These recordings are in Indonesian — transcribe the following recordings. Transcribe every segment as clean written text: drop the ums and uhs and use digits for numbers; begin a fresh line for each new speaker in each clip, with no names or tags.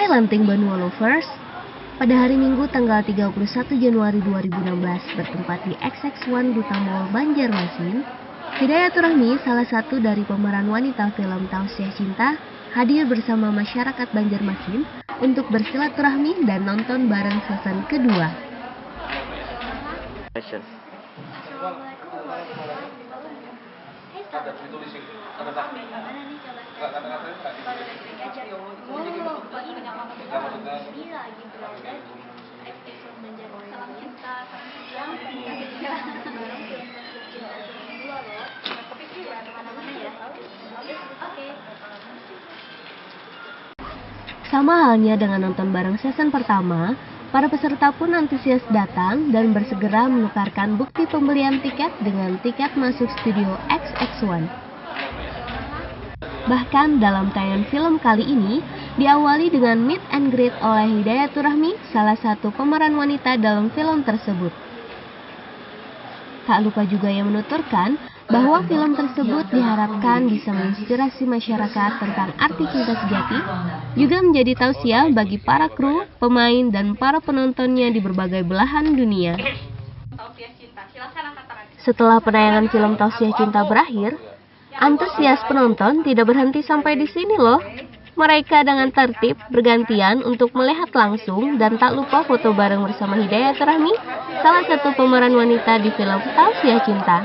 Hai Lanting Banua Lovers, pada hari Minggu tanggal 31 Januari 2016 bertempat di XX1 Duta Mall Banjarmasin, Hidayatul Rahmi, salah satu dari pemeran wanita film Tausiah Cinta, hadir bersama masyarakat Banjarmasin untuk bersilaturahmi dan nonton bareng season kedua. Sama halnya dengan nonton bareng season pertama, para peserta pun antusias datang dan bersegera menukarkan bukti pembelian tiket dengan tiket masuk studio XX1. Bahkan dalam tayangan film kali ini, diawali dengan meet and greet oleh Hidayatul Rahmi, salah satu pemeran wanita dalam film tersebut. Tak lupa juga ia menuturkan bahwa film tersebut diharapkan bisa menginspirasi masyarakat tentang arti cinta sejati, juga menjadi tausiah bagi para kru, pemain, dan para penontonnya di berbagai belahan dunia. Setelah penayangan film Tausiah Cinta berakhir, antusias penonton tidak berhenti sampai di sini loh. Mereka dengan tertib bergantian untuk melihat langsung dan tak lupa foto bareng bersama Hidayatul Rahmi, salah satu pemeran wanita di film Tausiah Cinta.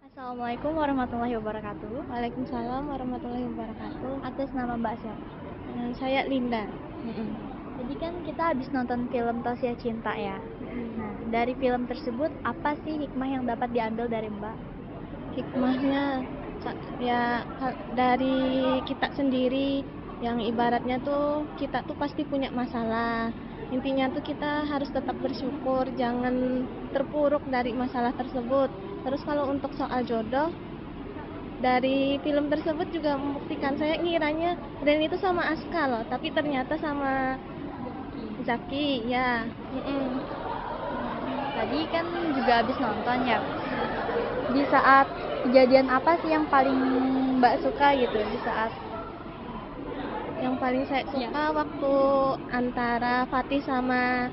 Assalamualaikum warahmatullahi wabarakatuh.
Waalaikumsalam warahmatullahi wabarakatuh.
Atas nama Mbak siapa?
Saya Linda.
Jadi kan kita habis nonton film Tausiah Cinta ya. Nah, dari film tersebut apa sih hikmah yang dapat diambil dari Mbak?
Hikmahnya ya dari kita sendiri, yang ibaratnya tuh kita tuh pasti punya masalah. Intinya tuh kita harus tetap bersyukur, jangan terpuruk dari masalah tersebut. Terus kalau untuk soal jodoh, dari film tersebut juga membuktikan, saya ngiranya Ren itu sama Aska loh, tapi ternyata sama Zaki ya.
Tadi kan juga habis nonton ya. Di saat kejadian apa sih yang paling Mbak suka gitu? Di saat
Yang paling saya suka waktu antara Fatih sama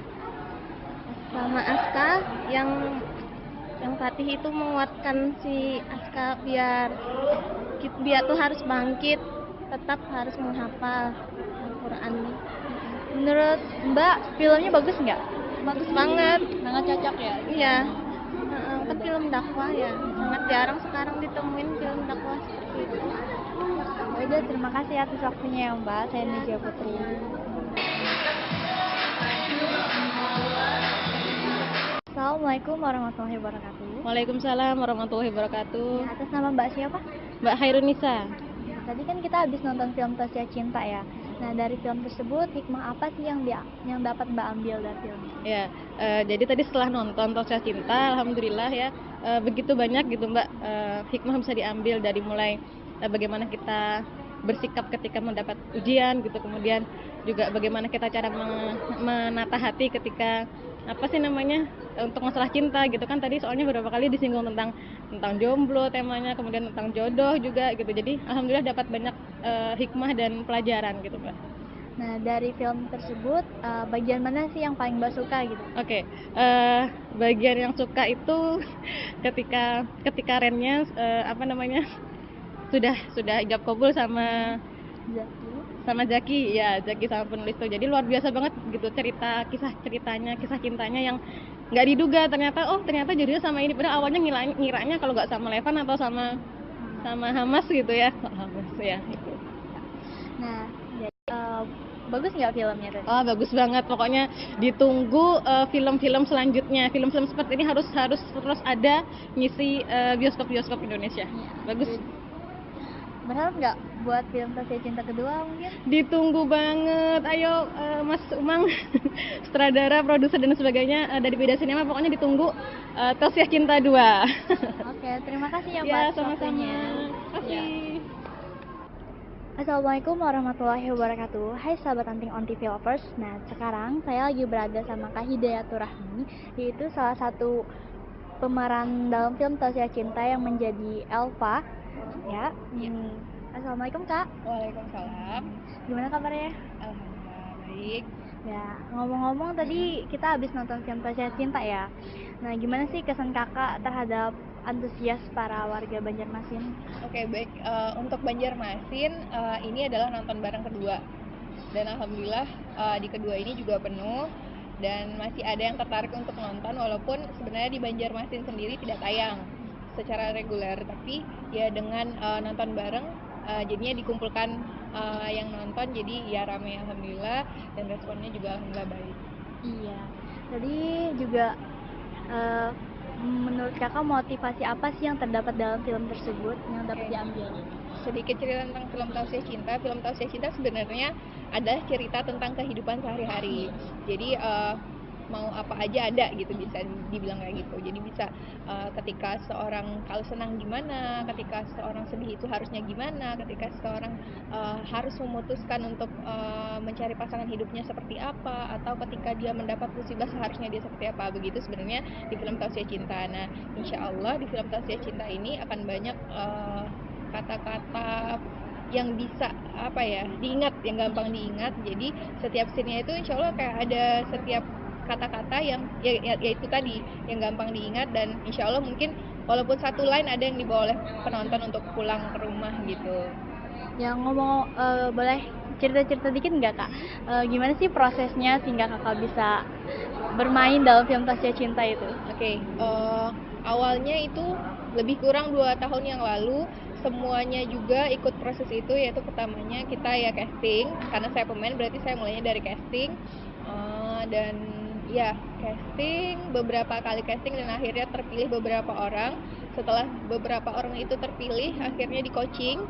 Aska, yang Fatih itu menguatkan si Aska biar tuh harus bangkit, tetap harus menghafal Al-Quran.
menurut Mbak filmnya bagus nggak?
Bagus banget,
Sangat cocok ya?
iya. Kan film dakwah ya, sangat jarang sekarang ditemuin film dakwah seperti itu.
Udah, terima kasih atas waktunya ya Mbak. Saya Najwa Putri. Assalamualaikum warahmatullahi wabarakatuh.
Waalaikumsalam warahmatullahi wabarakatuh.
Atas nama Mbak siapa?
Mbak Hairunisa.
Tadi kan kita habis nonton film Tausiah Cinta ya. Nah, dari film tersebut hikmah apa sih yang dapat Mbak ambil dari filmnya?
Ya, jadi tadi setelah nonton Tausiah Cinta, alhamdulillah ya, begitu banyak gitu Mbak, hikmah bisa diambil dari mulai bagaimana kita bersikap ketika mendapat ujian gitu, kemudian juga bagaimana kita cara menata hati ketika untuk masalah cinta gitu kan. Tadi soalnya beberapa kali disinggung tentang jomblo temanya, kemudian tentang jodoh juga gitu. Jadi alhamdulillah dapat banyak hikmah dan pelajaran gitu Mbak.
Nah, dari film tersebut bagian mana sih yang paling Mbak suka gitu?
Oke, bagian yang suka itu ketika Rennya sudah ijab kabul sama Zaki ya, Zaki sama penulis tuh. Jadi luar biasa banget gitu kisah cintanya yang nggak diduga, ternyata jadinya sama ini, padahal awalnya ngiranya kalau nggak sama Levan atau sama Hamas gitu ya. Hamas ya itu.
Nah, jadi bagus nggak filmnya tuh?
Oh, bagus banget, pokoknya ditunggu film-film selanjutnya. Film-film seperti ini harus terus ada ngisi bioskop Indonesia. Bagus.
Berharap nggak buat film Tausiah Cinta kedua mungkin?
Ditunggu banget. Ayo Mas Umang, sutradara, produser dan sebagainya dari Beda Sinema, pokoknya ditunggu Tausiah Cinta 2.
Oke, terima kasih ya Mbak.
Ya, sama-sama.
Ya. Assalamualaikum warahmatullahi wabarakatuh. Hai sahabat Anting on TV Lovers. Nah, sekarang saya lagi berada sama Kak Hidayatul Rahmi, yaitu salah satu pemeran dalam film Tausiah Cinta yang menjadi Elva. Ya.
Iya.
Assalamualaikum Kak.
Waalaikumsalam.
Gimana kabarnya?
Alhamdulillah baik.
Ya, ngomong-ngomong tadi kita habis nonton film Tasya Cinta ya. Nah, gimana sih kesan Kakak terhadap antusias para warga Banjarmasin?
Oke, baik. Untuk Banjarmasin, ini adalah nonton bareng kedua. Dan alhamdulillah di kedua ini juga penuh dan masih ada yang tertarik untuk nonton walaupun sebenarnya di Banjarmasin sendiri tidak tayang secara reguler, tapi ya dengan nonton bareng jadinya dikumpulkan yang nonton, jadi ya ramai alhamdulillah dan responnya juga alhamdulillah baik.
Iya. Tadi juga eh, menurut Kakak motivasi apa sih yang terdapat dalam film tersebut yang dapat
Oke.
diambil?
Sedikit cerita tentang film Tausiah Cinta. Film Tausiah Cinta sebenarnya adalah cerita tentang kehidupan sehari-hari. Jadi mau apa aja ada gitu, bisa dibilang kayak gitu. Jadi bisa ketika seorang kalau senang gimana, ketika seorang sedih itu harusnya gimana, ketika seorang harus memutuskan untuk mencari pasangan hidupnya seperti apa, atau ketika dia mendapat musibah seharusnya dia seperti apa. Begitu sebenarnya di film Tausiah Cinta. Nah, insya Allah di film Tausiah Cinta ini akan banyak kata-kata yang bisa apa ya diingat, yang gampang diingat. Jadi setiap scene-nya itu insya Allah kayak ada setiap kata-kata yang ya itu tadi yang gampang diingat, dan insya Allah mungkin walaupun satu line ada yang dibawa oleh penonton untuk pulang ke rumah gitu.
Yang ngomong boleh cerita-cerita dikit nggak Kak? Gimana sih prosesnya sehingga Kakak bisa bermain dalam film Tasya Cinta itu?
Oke, awalnya itu lebih kurang 2 tahun yang lalu semuanya juga ikut proses itu, yaitu pertamanya kita ya casting, karena saya pemain berarti saya mulainya dari casting, dan ya casting, beberapa kali casting dan akhirnya terpilih beberapa orang. Setelah beberapa orang itu terpilih akhirnya di coaching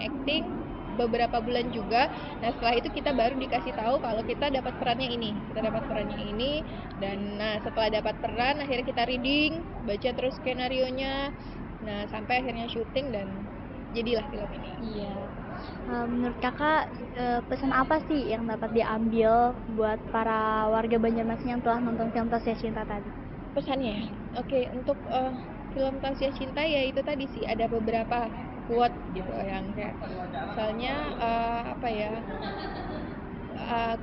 acting beberapa bulan juga. Nah setelah itu kita baru dikasih tahu kalau kita dapat perannya ini, dan nah setelah dapat peran akhirnya kita reading, baca terus skenarionya, nah sampai akhirnya syuting dan jadilah film ini.
Iya. Menurut Kakak pesan apa sih yang dapat diambil buat para warga Banjarmasin yang telah nonton film Tasya Cinta tadi?
Pesannya, oke, untuk film Tausiah Cinta ya itu tadi sih ada beberapa quote gitu yang kayak misalnya apa ya,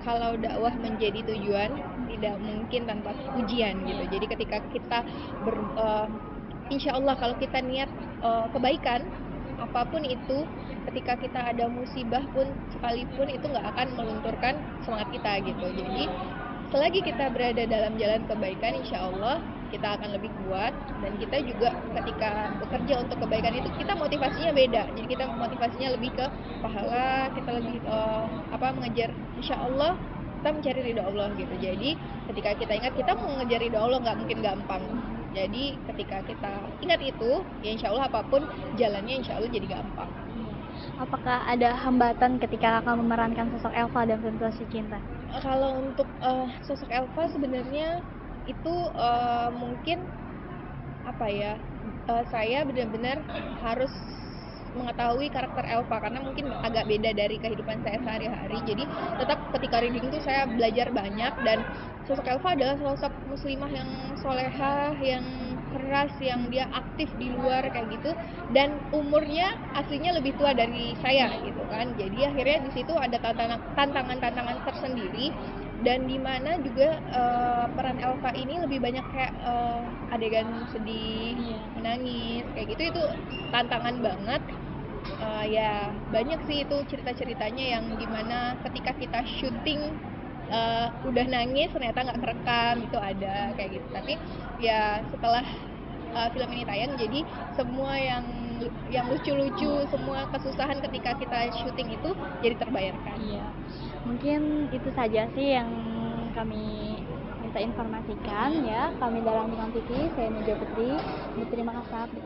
kalau dakwah menjadi tujuan tidak mungkin tanpa ujian gitu. Jadi ketika kita insya Allah kalau kita niat kebaikan apapun itu, ketika kita ada musibah pun sekalipun itu nggak akan melunturkan semangat kita gitu. Jadi selagi kita berada dalam jalan kebaikan, insya Allah kita akan lebih kuat, dan kita juga ketika bekerja untuk kebaikan itu kita motivasinya beda. Jadi kita motivasinya lebih ke pahala, kita lebih mengejar, insya Allah kita mencari ridho Allah gitu. Jadi ketika kita ingat kita mau mengejar ridho Allah nggak mungkin gampang. Jadi ketika kita ingat itu, ya insya Allah apapun jalannya insya Allah jadi gampang.
Apakah ada hambatan ketika Kakak memerankan sosok Elva dalam film Tasya Cinta?
Kalau untuk sosok Elva sebenarnya itu mungkin apa ya, saya benar-benar harus mengetahui karakter Elva karena mungkin agak beda dari kehidupan saya sehari-hari. Jadi tetap ketika reading itu saya belajar banyak, dan sosok Elva adalah sosok muslimah yang solehah, yang keras, yang dia aktif di luar kayak gitu, dan umurnya aslinya lebih tua dari saya gitu kan. Jadi akhirnya di situ ada tantangan-tantangan tersendiri, dan dimana juga peran Elva ini lebih banyak kayak adegan sedih, menangis kayak gitu, itu tantangan banget. Ya banyak sih itu cerita-ceritanya yang dimana ketika kita syuting udah nangis ternyata nggak kerekam, itu ada kayak gitu. Tapi ya setelah film ini tayang, jadi semua yang lucu-lucu, semua kesusahan ketika kita syuting itu jadi terbayarkan.
Iya. Mungkin itu saja sih yang kami minta informasikan ya. Kami dari Antv, saya Meja Putri. Berterima kasih.